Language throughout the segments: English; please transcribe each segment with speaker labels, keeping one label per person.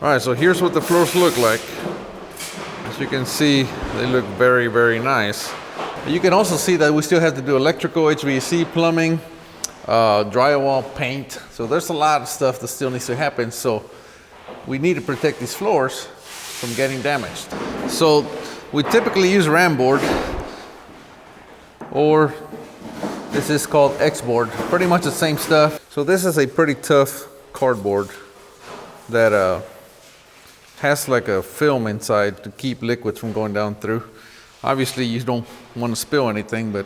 Speaker 1: All right, so here's what the floors look like. As you can see, they look very, very nice. You can also see that we still have to do electrical, HVAC, plumbing, drywall, paint. So there's a lot of stuff that still needs to happen. So we need to protect these floors from getting damaged. So we typically use ram board, or this is called X board. Pretty much the same stuff. So this is a pretty tough cardboard that has like a film inside to keep liquids from going down through. Obviously you don't want to spill anything, but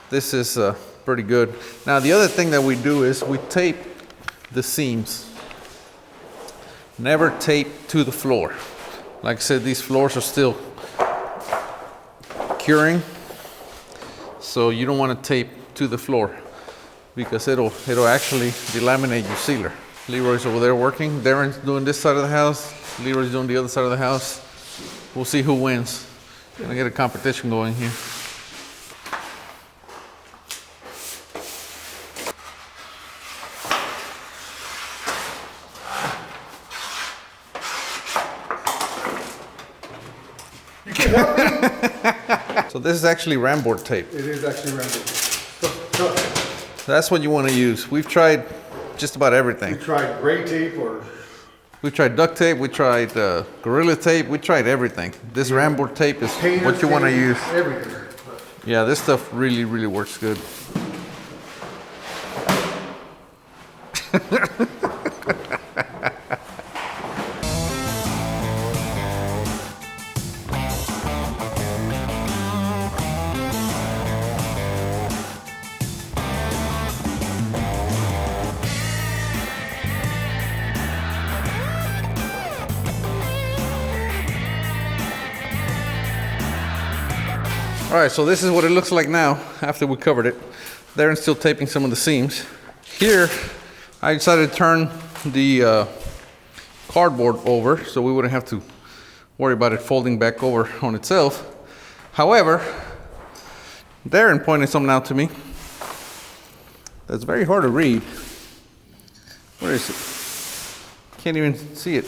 Speaker 1: this is pretty good. Now the other thing that we do is we tape the seams. Never tape to the floor. Like I said, these floors are still curing, so you don't want to tape to the floor because it'll actually delaminate your sealer. Leroy's over there working. Darren's doing this side of the house. Leroy's doing the other side of the house. We'll see who wins. Gonna get a competition going here.
Speaker 2: You can help me?
Speaker 1: So this is actually ram board tape.
Speaker 2: It is actually ram board.
Speaker 1: That's what you want to use. We've tried just about everything.
Speaker 2: We tried gray tape, or
Speaker 1: we tried duct tape, we tried Gorilla tape, we tried everything. This ram board tape is what you want to use.
Speaker 2: Everything.
Speaker 1: Yeah, this stuff really, really works good. All right, so this is what it looks like now after we covered it. Darren's still taping some of the seams. Here, I decided to turn the cardboard over so we wouldn't have to worry about it folding back over on itself. However, Darren pointed something out to me that's very hard to read. Where is it? Can't even see it.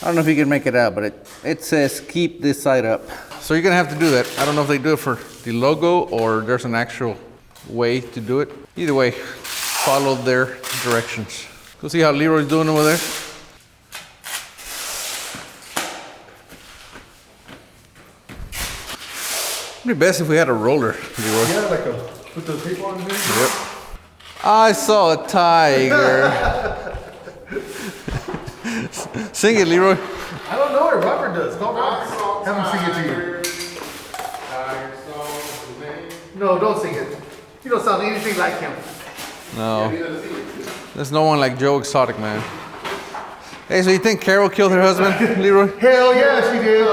Speaker 1: I don't know if you can make it out, but it says keep this side up. So you're gonna have to do that. I don't know if they do it for the logo or there's an actual way to do it. Either way, follow their directions. Go see how Leroy's doing over there. It'd be best if we had a roller, Leroy.
Speaker 2: Yeah, like a, put the tape on here?
Speaker 1: Yep. I saw a tiger. Sing it, Leroy.
Speaker 2: I don't know what Robert does. Call Robert. Have him sing it to you. No, don't sing it. You don't sound anything like him.
Speaker 1: No. There's no one like Joe Exotic, man. Hey, so you think Carol killed her husband, Leroy?
Speaker 2: Hell yeah, she did.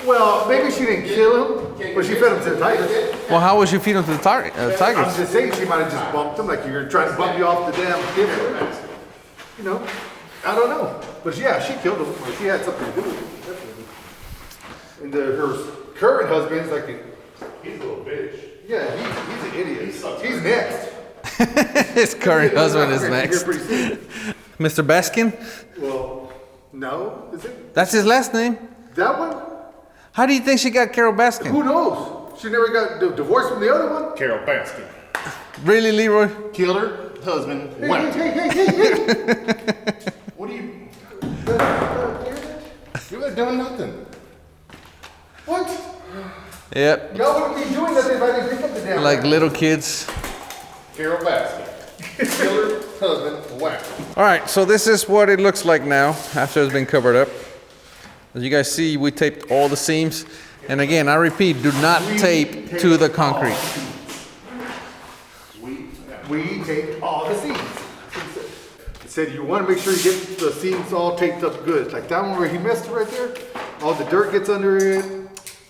Speaker 2: Well, maybe she didn't kill him, but she fed him to the tigers.
Speaker 1: Well, how would she feed him to the tigers?
Speaker 2: I'm just saying she might have just bumped him, like you're trying to bump you off the damn kid. You know, I don't know. But yeah, she killed him. She had something to do with it. And her current husband's like
Speaker 3: he's a little bitch.
Speaker 2: Yeah, he's an idiot. He's next.
Speaker 1: His current husband is next. Mr. Baskin?
Speaker 2: Well, no, is it?
Speaker 1: That's his last name?
Speaker 2: That one?
Speaker 1: How do you think she got Carol Baskin?
Speaker 2: Who knows? She never got divorced from the other one.
Speaker 3: Carol Baskin.
Speaker 1: Really, Leroy?
Speaker 3: Killed her husband.
Speaker 2: Hey.
Speaker 3: What are you? You were doing nothing.
Speaker 2: What?
Speaker 1: Yep.
Speaker 2: Y'all wouldn't be doing nothing if I didn't pick up the damn
Speaker 1: Like little kids.
Speaker 3: Carol Baskin. Killed her husband. Whack.
Speaker 1: All right, so this is what it looks like now after it's been covered up. As you guys see, we taped all the seams. And again, I repeat, do not tape to the concrete.
Speaker 2: We taped all the seams. It said you want to make sure you get the seams all taped up good. Like that one where he messed it right there. All the dirt gets under it.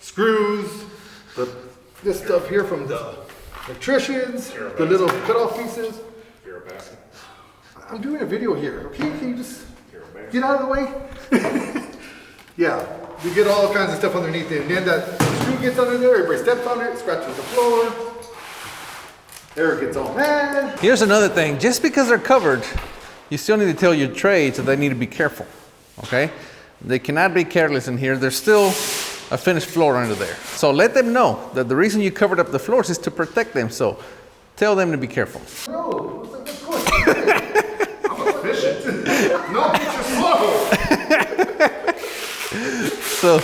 Speaker 2: Screws. This stuff here from the electricians. The little cutoff pieces. I'm doing a video here. Okay, can you just get out of the way? Yeah, you get all kinds of stuff underneath it. And then that screw gets under there. Everybody steps on it, scratches the floor. Eric gets all mad.
Speaker 1: Here's another thing. Just because they're covered you still need to tell your trades that they need to be careful, okay? They cannot be careless in here. There's still a finished floor under there. So let them know that the reason you covered up the floors is to protect them. So tell them to be careful.
Speaker 2: No, what's going on? I'm efficient. No, you're slow.
Speaker 1: So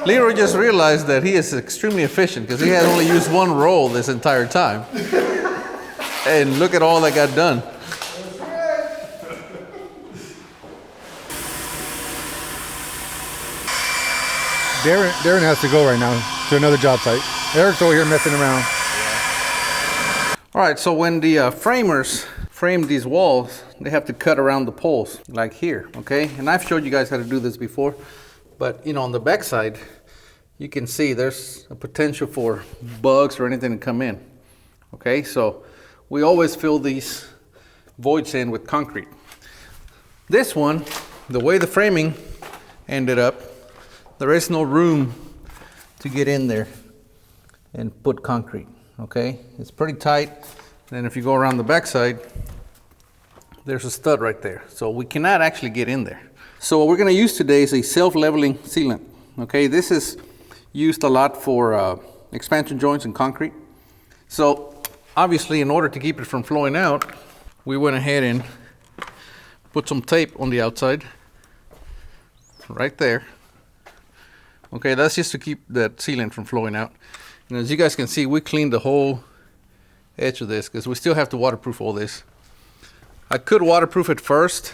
Speaker 1: Leroy just realized that he is extremely efficient because he had only used one roll this entire time. And look at all that got done.
Speaker 2: Darren has to go right now to another job site. Eric's over here messing around.
Speaker 1: All right, so when the framers frame these walls, they have to cut around the poles, like here, okay? And I've showed you guys how to do this before, but you know, on the back side, you can see there's a potential for bugs or anything to come in, okay? So we always fill these voids in with concrete. This one, the way the framing ended up, there is no room to get in there and put concrete, okay? It's pretty tight. And if you go around the backside, there's a stud right there. So we cannot actually get in there. So what we're gonna use today is a self-leveling sealant, okay? This is used a lot for expansion joints in concrete. So obviously, in order to keep it from flowing out, we went ahead and put some tape on the outside, right there. Okay, that's just to keep that sealant from flowing out. And as you guys can see, we cleaned the whole edge of this because we still have to waterproof all this. I could waterproof it first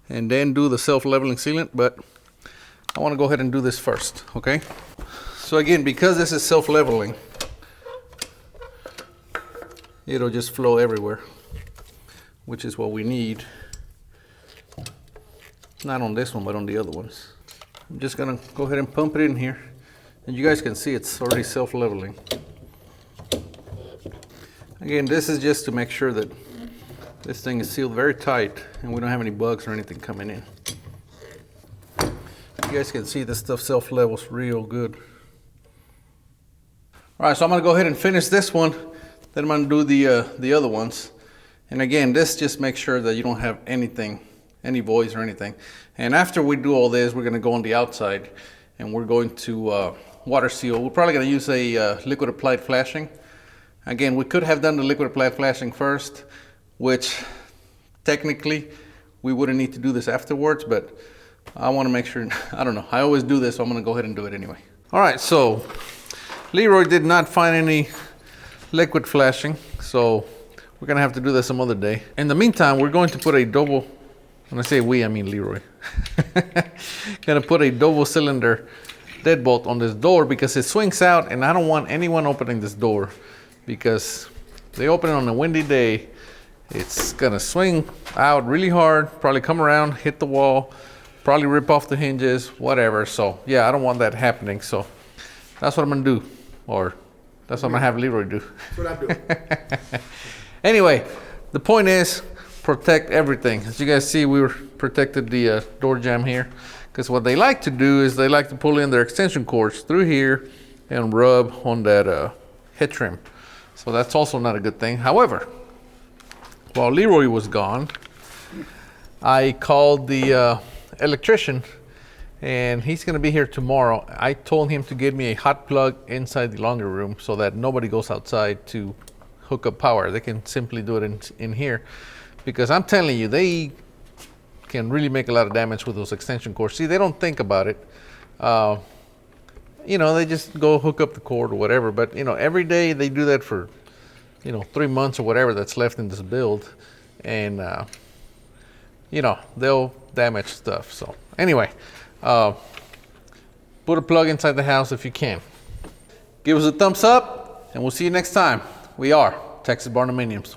Speaker 1: and then do the self-leveling sealant, but I want to go ahead and do this first, okay? So again, because this is self-leveling, it'll just flow everywhere, which is what we need. Not on this one, but on the other ones. I'm just gonna go ahead and pump it in here. And you guys can see it's already self-leveling. Again, this is just to make sure that this thing is sealed very tight and we don't have any bugs or anything coming in. You guys can see this stuff self-levels real good. All right, so I'm gonna go ahead and finish this one. Then I'm gonna do the other ones. And again, this just makes sure that you don't have anything, any voids or anything. And after we do all this, we're gonna go on the outside and we're going to water seal. We're probably gonna use a liquid applied flashing. Again, we could have done the liquid applied flashing first, which technically we wouldn't need to do this afterwards, but I wanna make sure, I don't know, I always do this, so I'm gonna go ahead and do it anyway. All right, so Leroy did not find any liquid flashing, so we're gonna have to do that some other day. In the meantime, we're going to put a double, when I say we, I mean Leroy. Gonna put a double cylinder deadbolt on this door because it swings out and I don't want anyone opening this door because they open it on a windy day. It's gonna swing out really hard, probably come around, hit the wall, probably rip off the hinges, whatever. So yeah, I don't want that happening. So that's what I'm gonna do, or that's what I'm gonna have Leroy do.
Speaker 2: That's what I'm doing.
Speaker 1: Anyway, the point is protect everything. As you guys see, we protected the door jamb here because what they like to do is they like to pull in their extension cords through here and rub on that head trim. So that's also not a good thing. However, while Leroy was gone, I called the electrician and he's gonna be here tomorrow. I told him to get me a hot plug inside the laundry room so that nobody goes outside to hook up power. They can simply do it in here because I'm telling you, they can really make a lot of damage with those extension cords. See, they don't think about it. You know, they just go hook up the cord or whatever, but you know, every day they do that for, you know, 3 months or whatever that's left in this build, and you know, they'll damage stuff. So anyway, put a plug inside the house if you can. Give us a thumbs up and we'll see you next time. We are Texas Barndominiums.